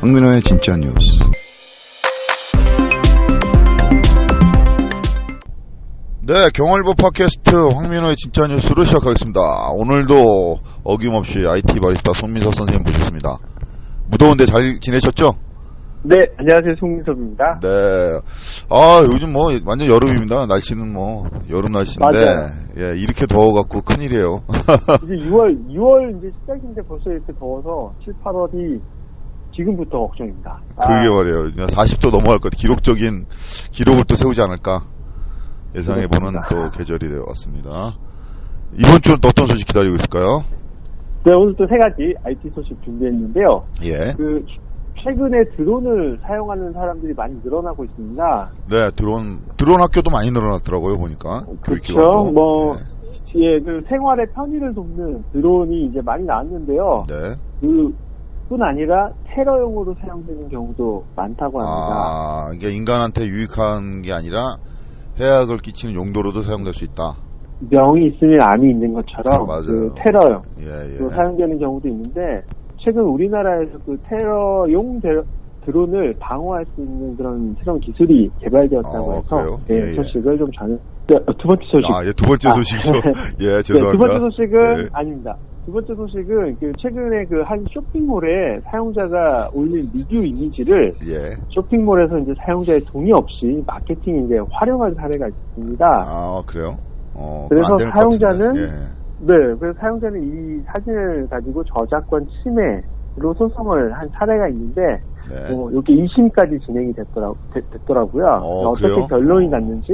황민호의 진짜 뉴스. 네, 경월보 팟캐스트 황민호의 진짜 뉴스로 시작하겠습니다. 오늘도 어김없이 IT 바리스타 손민섭 선생님 모셨습니다. 무더운데 잘 지내셨죠? 네, 안녕하세요. 송민섭입니다. 네. 아, 요즘 뭐 완전 여름입니다. 날씨는 뭐 여름 날씨인데, 맞아요. 예, 이렇게 더워갖고 큰일이에요. 이제 6월 이제 시작인데 벌써 이렇게 더워서 7, 8월이 지금부터 걱정입니다. 그러게 말이에요. 40도 넘어갈 것 같아요. 기록을 또 세우지 않을까 예상해보는 또 계절이 되어 왔습니다. 이번 주는 또 어떤 소식 기다리고 있을까요? 네, 오늘 또 세 가지 IT 소식 준비했는데요. 예. 최근에 드론을 사용하는 사람들이 많이 늘어나고 있습니다. 네, 드론 학교도 많이 늘어났더라고요, 보니까. 그렇죠. 생활의 편의를 돕는 드론이 이제 많이 나왔는데요. 네. 뿐 아니라 테러용으로 사용되는 경우도 많다고 합니다. 아, 이게 인간한테 유익한 게 아니라 해악을 끼치는 용도로도 사용될 수 있다. 명이 있으면 암이 있는 것처럼 맞아요. 테러용 예. 사용되는 경우도 있는데, 최근 우리나라에서 테러용 드론을 방어할 수 있는 그런 새로운 기술이 개발되었다고 해서 소식을 좀 전해. 두 번째 소식. 아, 예, 두 번째 소식이죠. 예, 죄송합니다. 두 번째 소식은 아닙니다. 두 번째 소식은 최근에 한 쇼핑몰에 사용자가 올린 리뷰 이미지를 쇼핑몰에서 이제 사용자의 동의 없이 마케팅 이제 활용한 사례가 있습니다. 아, 그래요? 그래서 사용자는 그래서 사용자는 이 사진을 가지고 저작권 침해로 소송을 한 사례가 있는데, 이렇게 2심까지 진행이 됐더라고요. 어떻게 그래요? 결론이 났는지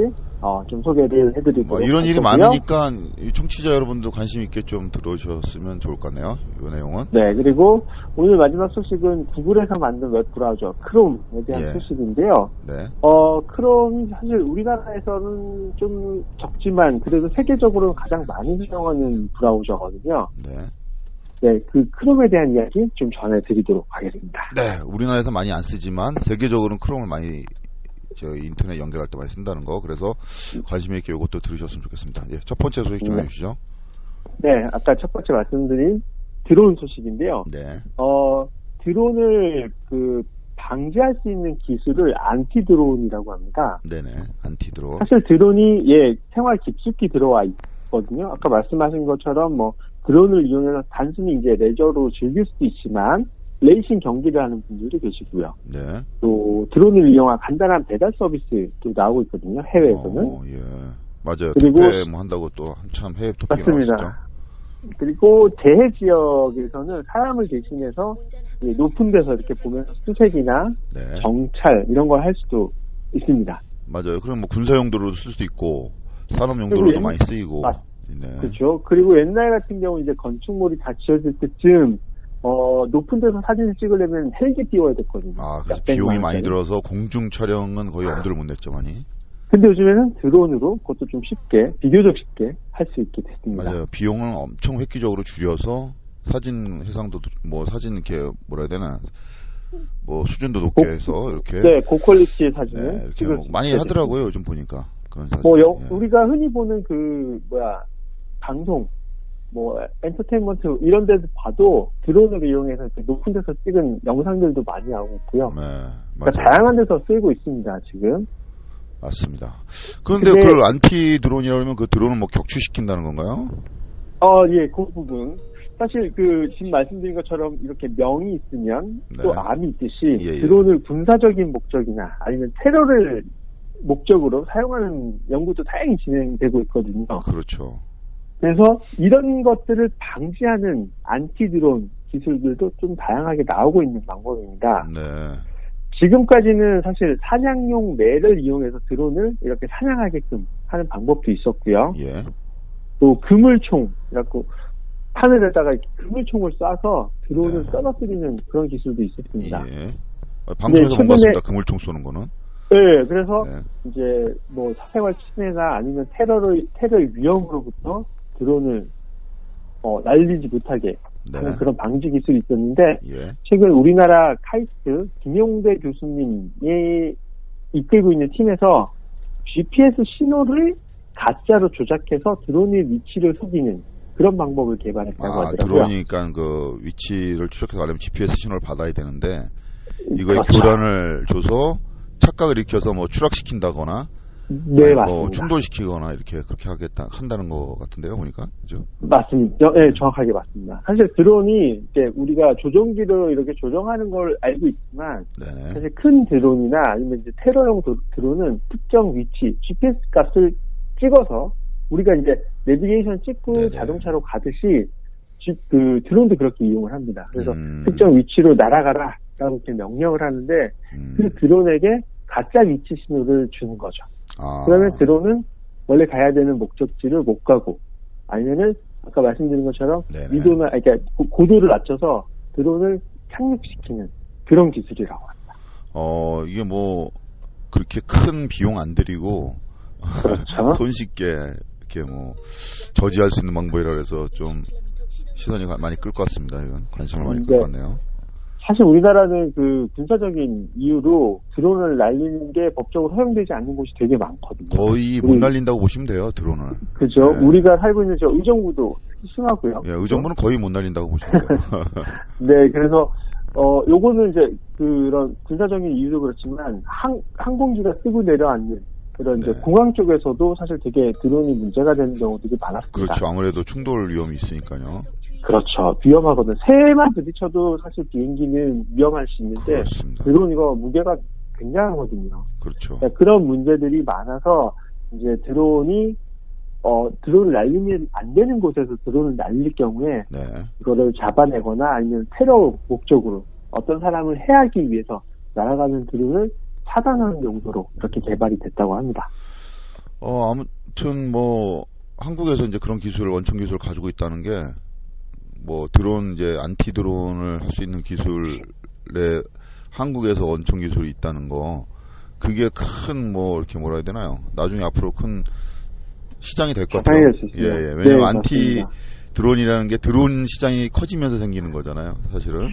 좀 소개를 해드리도록 이런 일이 하겠고요. 많으니까 청취자 여러분도 관심 있게 좀 들어주셨으면 좋을 것 같네요. 이 내용은. 네, 그리고 오늘 마지막 소식은 구글에서 만든 웹브라우저 크롬에 대한 소식인데요. 네. 크롬이 사실 우리나라에서는 좀 적지만 그래도 세계적으로 가장 많이 사용하는 브라우저거든요. 네, 그 크롬에 대한 이야기 좀 전해드리도록 하겠습니다. 네, 우리나라에서 많이 안 쓰지만 세계적으로는 크롬을 많이 인터넷 연결할 때 많이 쓴다는 거. 그래서 관심 있게 이것도 들으셨으면 좋겠습니다. 예, 첫 번째 소식 전해주시죠. 네, 아까 첫 번째 말씀드린 드론 소식인데요. 네. 드론을 방지할 수 있는 기술을 안티 드론이라고 합니다. 네네, 안티 드론. 사실 드론이 생활 깊숙이 들어와 있거든요. 아까 말씀하신 것처럼 드론을 이용해서 단순히 이제 레저로 즐길 수도 있지만 레이싱 경기를 하는 분들도 계시고요. 네. 또 드론을 이용한 간단한 배달 서비스도 나오고 있거든요. 해외에서는. 예. 맞아요. 그리고 택배 한다고 또 한참 해외 토픽이 나왔었죠. 맞습니다. 그리고 재해 지역에서는 사람을 대신해서 높은 데서 이렇게 보면서 수색이나 정찰 이런 걸 할 수도 있습니다. 맞아요. 그럼 군사 용도로도 쓸 수도 있고 산업 용도로도 많이 쓰이고. 그렇죠. 그리고 옛날 같은 경우 이제 건축물이 다 지어질 때쯤 높은 데서 사진을 찍으려면 헬기 띄워야 됐거든요. 아, 그래서 비용이 많이 들어서 공중 촬영은 거의 엄두를 못 냈죠, 많이. 근데 요즘에는 드론으로 그것도 좀 비교적 쉽게 할 수 있게 됐습니다. 맞아요. 비용을 엄청 획기적으로 줄여서 사진 해상도 사진 이렇게 뭐라 해야 되나 수준도 높게 해서 이렇게. 네, 고퀄리티의 사진을 이렇게 많이 하더라고요, 요즘 보니까. 그런 사진. 우리가 흔히 보는 방송, 엔터테인먼트 이런 데서 봐도 드론을 이용해서 높은 데서 찍은 영상들도 많이 나오고 있고요. 네, 그러니까 다양한 데서 쓰이고 있습니다, 지금. 맞습니다. 그런데 그 안티 드론이라면 그 드론을 격추시킨다는 건가요? 예, 그 부분. 사실 지금 말씀드린 것처럼 이렇게 명이 있으면 또 암이 있듯이 드론을 군사적인 목적이나 아니면 테러를 목적으로 사용하는 연구도 다양히 진행되고 있거든요. 그렇죠. 그래서 이런 것들을 방지하는 안티 드론 기술들도 좀 다양하게 나오고 있는 방법입니다. 네. 지금까지는 사실 사냥용 매를 이용해서 드론을 이렇게 사냥하게끔 하는 방법도 있었고요. 또 그물총이라고 하늘에다가 그물총을 쏴서 드론을 떨어뜨리는 그런 기술도 있었습니다. 방송에서 본 것 같습니다. 그물총 쏘는 거는. 네, 그래서 이제 사생활 침해나 아니면 테러의 위험으로부터 드론을 날리지 못하게 하는 그런 방지 기술이 있었는데 최근 우리나라 카이스트 김용대 교수님이 이끌고 있는 팀에서 GPS 신호를 가짜로 조작해서 드론의 위치를 속이는 그런 방법을 개발했다고 하더라고요. 드론이니까 그 위치를 추적해서 가려면 GPS 신호를 받아야 되는데 이거에 그렇죠. 교란을 줘서 착각을 일으켜서 뭐 추락시킨다거나 네, 맞습니다. 충돌시키거나 이렇게 그렇게 한다는 거 같은데요, 보니까. 그죠? 맞습니다. 네, 정확하게 맞습니다. 사실 드론이 이제 우리가 조종기로 이렇게 조정하는 걸 알고 있지만, 네네. 사실 큰 드론이나 아니면 이제 테러용 드론은 특정 위치, GPS 값을 찍어서 우리가 이제 내비게이션 찍고 네네. 자동차로 가듯이 그 드론도 그렇게 이용을 합니다. 그래서 특정 위치로 날아가라 라고 이렇게 명령을 하는데 그 드론에게 가짜 위치 신호를 주는 거죠. 그러면 드론은 원래 가야 되는 목적지를 못 가고 아니면은 아까 말씀드린 것처럼 위도나 그러니까 고도를 낮춰서 드론을 착륙시키는 그런 기술이라고 합니다. 이게 뭐 그렇게 큰 비용 안 들이고 그렇죠. 손쉽게 이렇게 뭐 저지할 수 있는 방법이라 해서 좀 시선이 많이 끌 것 같습니다. 이건 관심을 많이 끌 것 같네요. 사실 우리나라는 그 군사적인 이유로 드론을 날리는 게 법적으로 허용되지 않는 곳이 되게 많거든요. 거의 못 날린다고 보시면 돼요, 드론을. 그죠. 네. 우리가 살고 있는 저 의정부도 심하고요. 예, 의정부는 거의 못 날린다고 보시면 돼요. 네, 그래서 요거는 이제 그런 군사적인 이유도 그렇지만 항공기가 뜨고 내려앉는 그런 이제 공항 쪽에서도 사실 되게 드론이 문제가 되는 경우도 되게 많았습니다. 그렇죠. 아무래도 충돌 위험이 있으니까요. 그렇죠. 위험하거든요. 새만 부딪혀도 사실 비행기는 위험할 수 있는데 그렇습니다. 드론 이거 무게가 굉장하거든요. 그렇죠. 그러니까 그런 문제들이 많아서 이제 드론을 날리면 안 되는 곳에서 드론을 날릴 경우에 이거를 잡아내거나 아니면 테러 목적으로 어떤 사람을 해하기 위해서 날아가는 드론을 차단하는 용도로 이렇게 개발이 됐다고 합니다. 아무튼 뭐 한국에서 이제 그런 원천 기술을 가지고 있다는 게 뭐 드론 이제 안티 드론을 할 수 있는 기술에 한국에서 원천 기술이 있다는 거 그게 큰 뭐 이렇게 뭐라 해야 되나요? 나중에 앞으로 큰 시장이 될 것 같아요. 예. 왜냐면 안티 드론이라는 게 드론 시장이 커지면서 생기는 거잖아요, 사실은.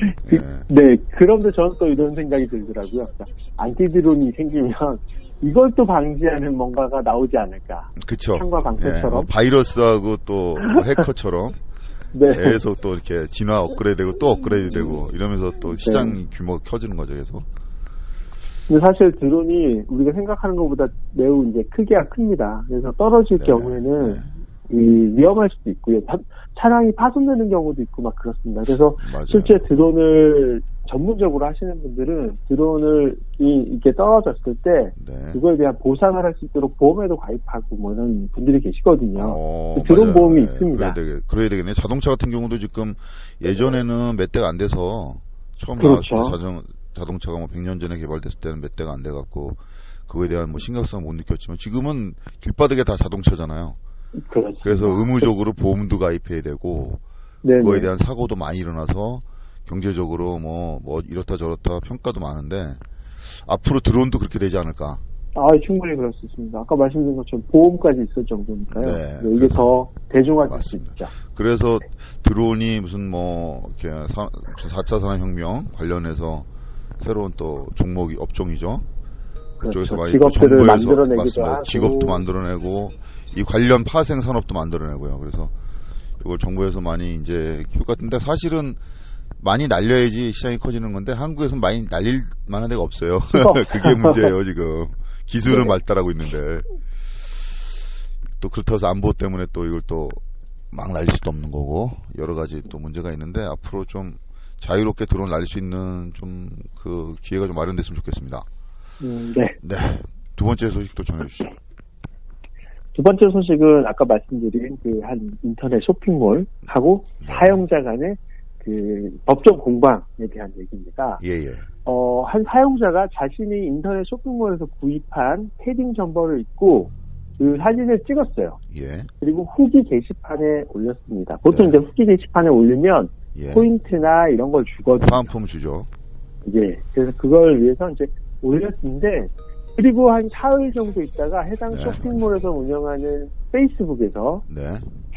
네, 그런데 저는 또 이런 생각이 들더라고요. 안티 드론이 생기면 이걸 또 방지하는 뭔가가 나오지 않을까. 그쵸. 창과 방패처럼. 바이러스하고 또 해커처럼. 계속 또 이렇게 진화 업그레이드되고 또 업그레이드되고 이러면서 또 시장 규모가 커지는 거죠, 계속. 근데 사실 드론이 우리가 생각하는 것보다 매우 이제 크기가 큽니다. 그래서 떨어질 경우에는 위험할 수도 있고요. 차량이 파손되는 경우도 있고 막 그렇습니다. 그래서 실제 드론을 전문적으로 하시는 분들은 드론을 이렇게 떨어졌을 때 그거에 대한 보상을 할 수 있도록 보험에도 가입하고 뭐 이런 분들이 계시거든요. 드론 보험이 있습니다. 그래야 되겠네. 자동차 같은 경우도 지금 예전에는 몇 대가 안 돼서 처음 나왔을 때 자동차가 뭐 100년 전에 개발됐을 때는 몇 대가 안 돼갖고 그거에 대한 뭐 심각성을 못 느꼈지만 지금은 길바닥에 다 자동차잖아요. 그렇습니다. 그래서 의무적으로 보험도 가입해야 되고 그거에 대한 사고도 많이 일어나서 경제적으로 뭐 이렇다 저렇다 평가도 많은데 앞으로 드론도 그렇게 되지 않을까? 충분히 그럴 수 있습니다. 아까 말씀드린 것처럼 보험까지 있을 정도니까요. 이게 더 대중화될 수 있죠. 그래서 드론이 무슨 뭐 이렇게 4차 산업혁명 관련해서 새로운 또 종목이 업종이죠. 그쪽에서 많이 직업들을 만들어내기도 하고 직업도 만들어내고 이 관련 파생 산업도 만들어내고요. 그래서 이걸 정부에서 많이 이제 키울 것 같은데 사실은 많이 날려야지 시장이 커지는 건데 한국에서는 많이 날릴 만한 데가 없어요. 그게 문제예요, 지금. 기술은 발달하고 있는데. 또 그렇다고 해서 안보 때문에 또 이걸 또 막 날릴 수도 없는 거고 여러 가지 또 문제가 있는데 앞으로 좀 자유롭게 드론 날릴 수 있는 좀 그 기회가 좀 마련됐으면 좋겠습니다. 네. 두 번째 소식도 전해주시죠. 두 번째 소식은 아까 말씀드린 그 한 인터넷 쇼핑몰하고 사용자 간의 그 법정 공방에 대한 얘기입니다. 한 사용자가 자신이 인터넷 쇼핑몰에서 구입한 패딩 점퍼를 입고 그 사진을 찍었어요. 그리고 후기 게시판에 올렸습니다. 보통 이제 후기 게시판에 올리면 포인트나 이런 걸 주거든요. 사은품 주죠. 그래서 그걸 위해서 이제 올렸는데 그리고 한 사흘 정도 있다가 해당 쇼핑몰에서 운영하는 페이스북에서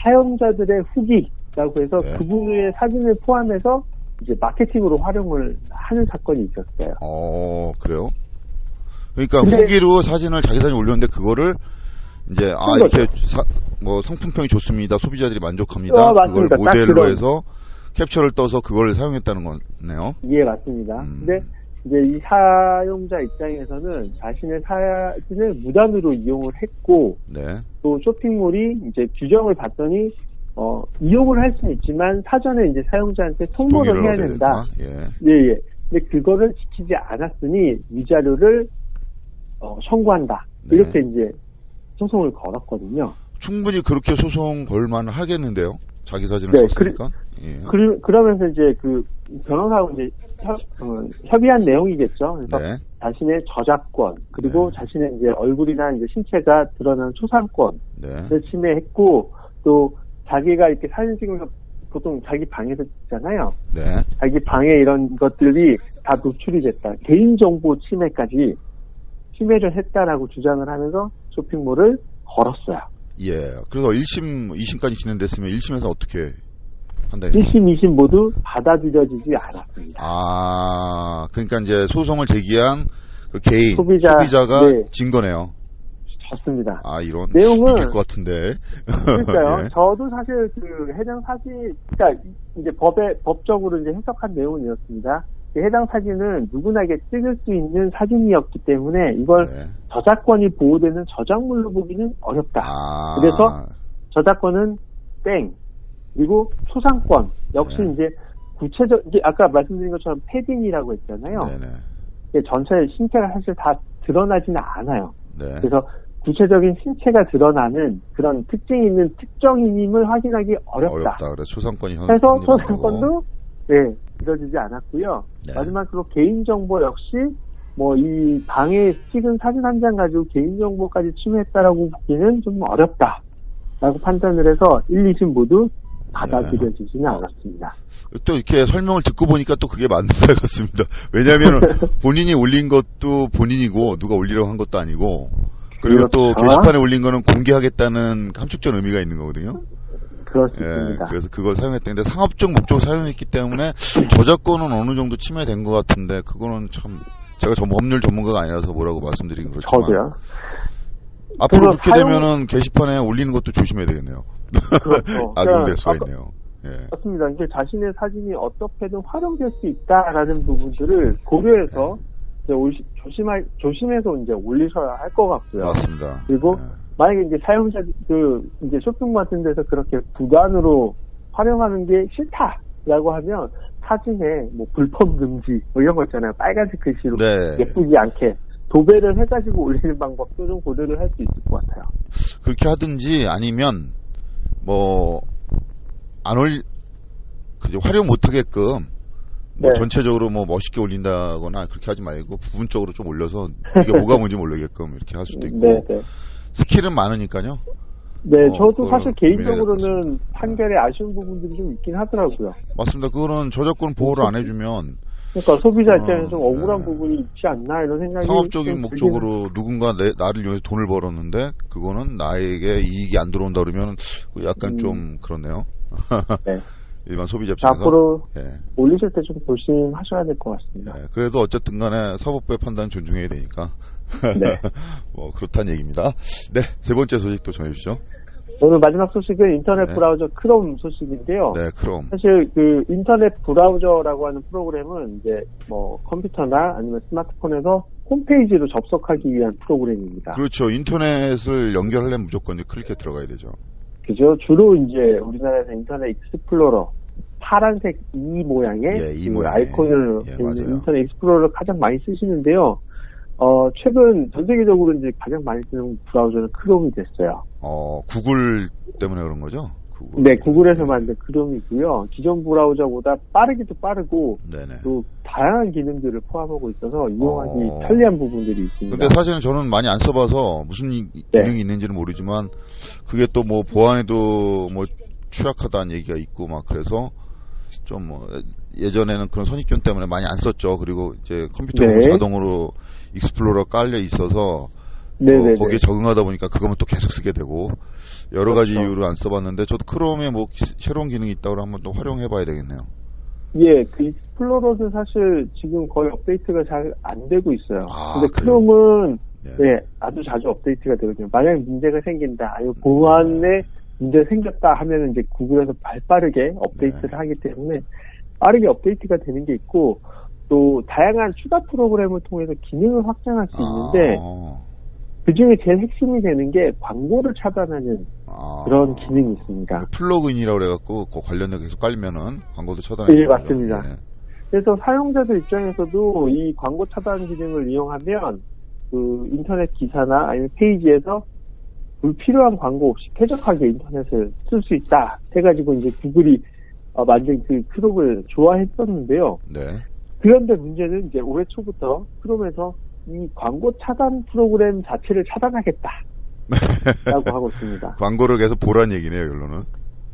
사용자들의 후기라고 해서 그분의 사진을 포함해서 이제 마케팅으로 활용을 하는 사건이 있었어요. 그래요? 그러니까 후기로 사진을 자기 사진 올렸는데 그거를 이제 이렇게 뭐 상품평이 좋습니다. 소비자들이 만족합니다. 그걸 모델로 해서 캡처를 떠서 그걸 사용했다는 거네요. 맞습니다. 근데 이제 이 사용자 입장에서는 자신의 사진을 무단으로 이용을 했고, 네. 또 쇼핑몰이 이제 규정을 봤더니, 이용을 할 수는 있지만 사전에 이제 사용자한테 통보를 해야 된다. 예. 근데 그거를 지키지 않았으니 위자료를 청구한다. 네. 이렇게 이제 소송을 걸었거든요. 충분히 그렇게 소송 걸만 하겠는데요. 자기 사진을 썼으니까. 그러면서 이제 그 변호사하고 이제 협의한 내용이겠죠. 그래서 네. 자신의 저작권 그리고 자신의 이제 얼굴이나 이제 신체가 드러나는 초상권을 침해했고, 또 자기가 이렇게 사진 찍으면서 보통 자기 방에서 찍잖아요. 네. 자기 방에 이런 것들이 다 노출이 됐다. 개인정보 침해까지 침해를 했다라고 주장을 하면서 쇼핑몰을 걸었어요. 예. 그래서 1심, 2심까지 진행됐으면 1심에서 어떻게 판단이 1심, 2심 모두 받아들여지지 않았습니다. 아, 그러니까 이제 소송을 제기한 그 개인, 소비자가 진 거네요. 좋습니다. 아, 이런 내용은 이길 것 같은데. 그러니까요. 예. 저도 사실 그 해당 사진, 그러니까 이제 법적으로 이제 해석한 내용은 이렇습니다. 해당 사진은 누구나게 찍을 수 있는 사진이었기 때문에 이걸 저작권이 보호되는 저작물로 보기는 어렵다. 그래서 저작권은 땡. 그리고 초상권 역시 이제 구체적, 이게 아까 말씀드린 것처럼 패딩이라고 했잖아요. 전체 신체가 사실 다 드러나지는 않아요. 그래서 구체적인 신체가 드러나는 그런 특징이 있는 특정인임을 확인하기 어렵다. 그래서 초상권이 그래서 초상권도 이뤄지지 않았고요. 마지막으로 개인정보 역시 뭐 이 방에 찍은 사진 한 장 가지고 개인정보까지 침해했다라고 보기는 좀 어렵다라고 판단을 해서 1, 2심 모두 받아들여지지는 않았습니다. 또 이렇게 설명을 듣고 보니까 또 그게 맞는 것 같습니다. 왜냐하면 본인이 올린 것도 본인이고 누가 올리려고 한 것도 아니고, 그리고 또 게시판에 올린 거는 공개하겠다는 함축적 의미가 있는 거거든요. 그렇습니다. 그래서 그걸 사용했다는데 상업적 목적으로 사용했기 때문에 저작권은 어느 정도 침해된 것 같은데, 그거는 참 제가 법률 전문가가 아니라서 뭐라고 말씀드리긴 그렇지만 저도요. 앞으로 그렇게 되면은 게시판에 올리는 것도 조심해야 되겠네요. 그렇죠. 악용될 수가 있네요. 맞습니다. 이제 자신의 사진이 어떻게든 활용될 수 있다라는 부분들을 고려해서 이제 조심해서 이제 올리셔야 할 것 같고요. 맞습니다. 그리고 만약에 이제 사용자 이제 쇼핑몰 같은 데서 그렇게 부단으로 활용하는 게 싫다라고 하면 사진에 뭐 불법 금지 뭐 이런 거 있잖아요. 빨간색 글씨로 예쁘지 않게 도배를 해가지고 올리는 방법도 좀 고려를 할 수 있을 것 같아요. 그렇게 하든지 아니면 뭐 활용 못하게끔 전체적으로 뭐 멋있게 올린다거나 그렇게 하지 말고 부분적으로 좀 올려서 이게 뭐가 뭔지 모르게끔 이렇게 할 수도 있고. 스킬은 많으니까요. 저도 사실 개인적으로는 판결에 아쉬운 부분들이 좀 있긴 하더라고요. 맞습니다. 그거는 저작권 보호를 안 해주면, 그러니까 소비자 입장에서 좀 억울한 부분이 있지 않나 이런 생각이. 상업적인 목적으로 누군가 나를 위해서 돈을 벌었는데 그거는 나에게 이익이 안 들어온다 그러면 약간 좀 그렇네요. 일반 소비자 입장에서. 앞으로 올리실 때 좀 조심하셔야 될 것 같습니다. 그래도 어쨌든 간에 사법부의 판단 존중해야 되니까. 뭐 그렇다는 얘기입니다. 세 번째 소식 또 전해주시죠. 오늘 마지막 소식은 인터넷 브라우저 크롬 소식인데요. 크롬. 사실 그 인터넷 브라우저라고 하는 프로그램은 이제 뭐 컴퓨터나 아니면 스마트폰에서 홈페이지로 접속하기 위한 프로그램입니다. 그렇죠. 인터넷을 연결하려면 무조건 클릭해 들어가야 되죠. 그죠. 주로 이제 우리나라에서 인터넷 익스플로러 파란색 E 모양의 아이콘을 인터넷 익스플로러를 가장 많이 쓰시는데요. 최근 전 세계적으로 이제 가장 많이 쓰는 브라우저는 크롬이 됐어요. 구글 때문에 그런 거죠? 구글에서 만든 크롬이고요. 기존 브라우저보다 빠르기도 빠르고 또 다양한 기능들을 포함하고 있어서 이용하기 편리한 부분들이 있습니다. 근데 사실은 저는 많이 안 써봐서 무슨 기능이 있는지는 모르지만 그게 또 뭐 보안에도 뭐 취약하다는 얘기가 있고 막 그래서 좀 뭐 예전에는 그런 선입견 때문에 많이 안 썼죠. 그리고 이제 컴퓨터로 자동으로 익스플로러 깔려 있어서 거기에 적응하다 보니까 그거면 또 계속 쓰게 되고 여러 가지 이유로 안 써봤는데 저도 크롬에 뭐 새로운 기능이 있다고 한번 또 활용해봐야 되겠네요. 그 익스플로러는 사실 지금 거의 업데이트가 잘 안 되고 있어요. 근데 크롬은 아주 자주 업데이트가 되거든요. 만약 문제가 생긴다, 아니면 보안에 문제가 생겼다 하면 이제 구글에서 발빠르게 업데이트를 하기 때문에 빠르게 업데이트가 되는 게 있고, 또 다양한 추가 프로그램을 통해서 기능을 확장할 수 있는데 그 중에 제일 핵심이 되는 게 광고를 차단하는 그런 기능이 있습니다. 플러그인이라고 그래갖고 그 관련된 계속 깔면은 광고도 차단해요. 네, 맞습니다. 네. 그래서 사용자들 입장에서도 이 광고 차단 기능을 이용하면 그 인터넷 기사나 아니면 페이지에서 불필요한 광고 없이 쾌적하게 인터넷을 쓸 수 있다 해가지고 이제 구글이 만든 그 크롬을 좋아했었는데요. 네. 그런데 문제는 이제 올해 초부터 크롬에서 이 광고 차단 프로그램 자체를 차단하겠다라고 하고 있습니다. 광고를 계속 보란 얘기네요, 결론은.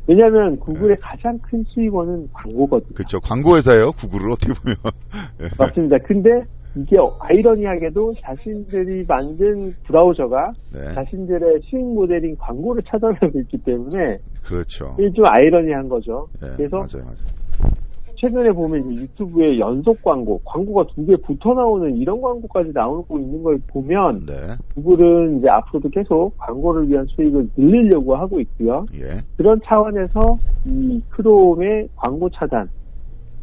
왜냐하면 구글의 가장 큰 수익원은 광고거든요. 그렇죠. 광고 회사예요, 구글을 어떻게 보면. 맞습니다. 근데 이게 아이러니하게도 자신들이 만든 브라우저가 자신들의 수익 모델인 광고를 차단하고 있기 때문에 그렇죠. 이게 좀 아이러니한 거죠. 그래서 맞아요. 최근에 보면 이제 유튜브에 연속 광고가 2개 붙어 나오는 이런 광고까지 나오고 있는 걸 보면 구글은 이제 앞으로도 계속 광고를 위한 수익을 늘리려고 하고 있고요. 그런 차원에서 이 크롬의 광고 차단,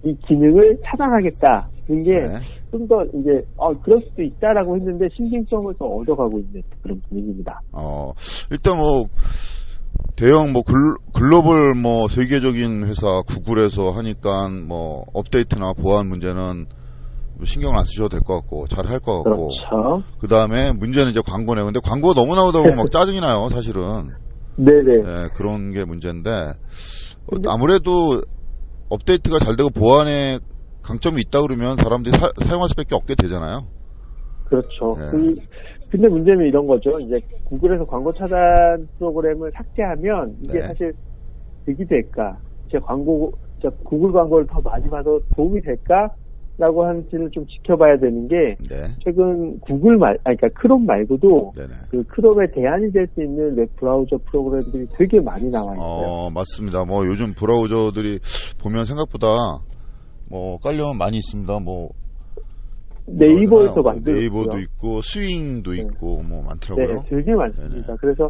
이 기능을 차단하겠다는 게 좀 더 이제 그럴 수도 있다라고 했는데 신빙성을 더 얻어가고 있는 그런 분위기입니다. 일단 뭐 대형 뭐 글로벌 뭐 세계적인 회사 구글에서 하니까 뭐 업데이트나 보안 문제는 신경 안 쓰셔도 될 것 같고 잘 할 것 같고. 그렇죠. 그 다음에 문제는 이제 광고네. 근데 광고가 너무 나오다 보면 막 짜증이 나요, 사실은. 네네. 네, 그런 게 문제인데 아무래도 업데이트가 잘 되고 보안에 강점이 있다 그러면 사람들이 사용할 수밖에 없게 되잖아요. 그렇죠. 근데 문제는 이런 거죠. 이제 구글에서 광고 차단 프로그램을 삭제하면 이게 사실 득이 될까? 구글 광고를 더 많이 봐도 도움이 될까라고 하는지는 좀 지켜봐야 되는 게 최근 그러니까 크롬 말고도 그 크롬에 대안이 될 수 있는 웹 브라우저 프로그램들이 되게 많이 나와 있어요. 맞습니다. 뭐 요즘 브라우저들이 보면 생각보다 뭐 깔려면 많이 있습니다. 뭐 네이버에서 만들고 네이버도 있고 스윙도 있고 뭐 많더라고요. 네, 되게 많습니다. 그래서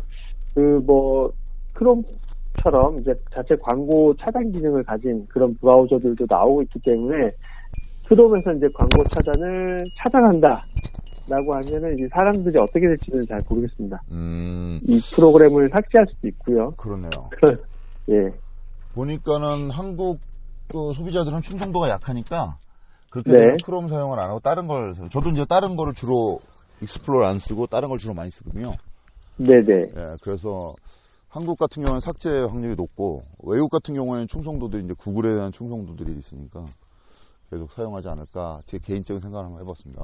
그 뭐 크롬처럼 이제 자체 광고 차단 기능을 가진 그런 브라우저들도 나오고 있기 때문에 크롬에서 이제 광고 차단을 차단한다라고 하면은 이제 사람들이 어떻게 될지는 잘 모르겠습니다. 이 프로그램을 삭제할 수도 있고요. 그러네요. 예. 보니까는 한국 그 소비자들은 충성도가 약하니까 그렇게 되면 크롬 사용을 안 하고 다른 걸 저도 이제 다른 거를 주로 익스플로러 안 쓰고 다른 걸 주로 많이 쓰거든요. 네네. 그래서 한국 같은 경우는 삭제 확률이 높고 외국 같은 경우에는 충성도들이 이제 구글에 대한 충성도들이 있으니까 계속 사용하지 않을까 제 개인적인 생각을 한번 해봤습니다.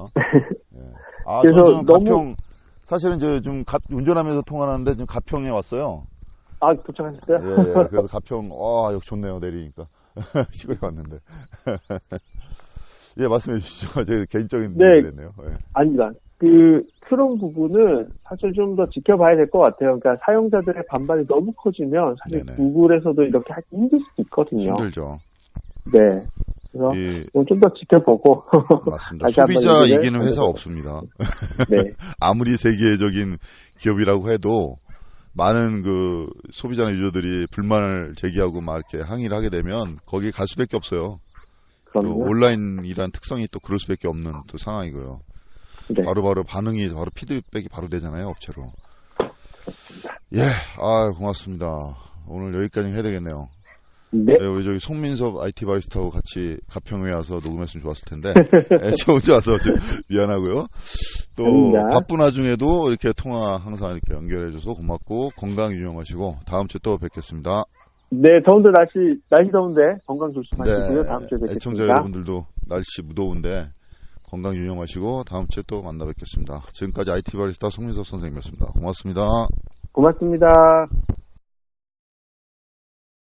그래서 가평 사실은 이제 좀 운전하면서 통화하는데 지금 가평에 왔어요. 도착하셨어요? 그래서 가평 여기 좋네요. 내리니까 시골에 왔는데. 말씀해 주시죠. 제 개인적인 얘기였네요. 아닙니다. 그 크롬 부분은 사실 좀 더 지켜봐야 될 것 같아요. 그러니까 사용자들의 반발이 너무 커지면 사실 구글에서도 이렇게 하기 힘들 수도 있거든요. 힘들죠. 네. 그래서 좀 더 지켜보고. 맞습니다. 소비자 이기는 회사가 없습니다. 아무리 세계적인 기업이라고 해도 많은 그 소비자나 유저들이 불만을 제기하고 막 이렇게 항의를 하게 되면 거기에 갈 수밖에 없어요. 또 온라인이란 특성이 또 그럴 수밖에 없는 또 상황이고요. 바로 반응이 바로 피드백이 바로 되잖아요, 업체로. 고맙습니다. 오늘 여기까지 해야 되겠네요. 우리 저기 송민섭 IT 바리스타하고 같이 가평에 와서 녹음했으면 좋았을 텐데 저 혼자 와서 미안하고요. 또 바쁜 와중에도 이렇게 통화 항상 이렇게 연결해줘서 고맙고 건강 유념하시고 다음 주에 또 뵙겠습니다. 네, 더운데 날씨 더운데 건강 조심하시고요. 다음 주에 뵙겠습니다. 애청자 여러분들도 날씨 무더운데 건강 유념하시고 다음 주에 또 만나 뵙겠습니다. 지금까지 IT 바리스타 송민섭 선생님이었습니다. 고맙습니다. 고맙습니다.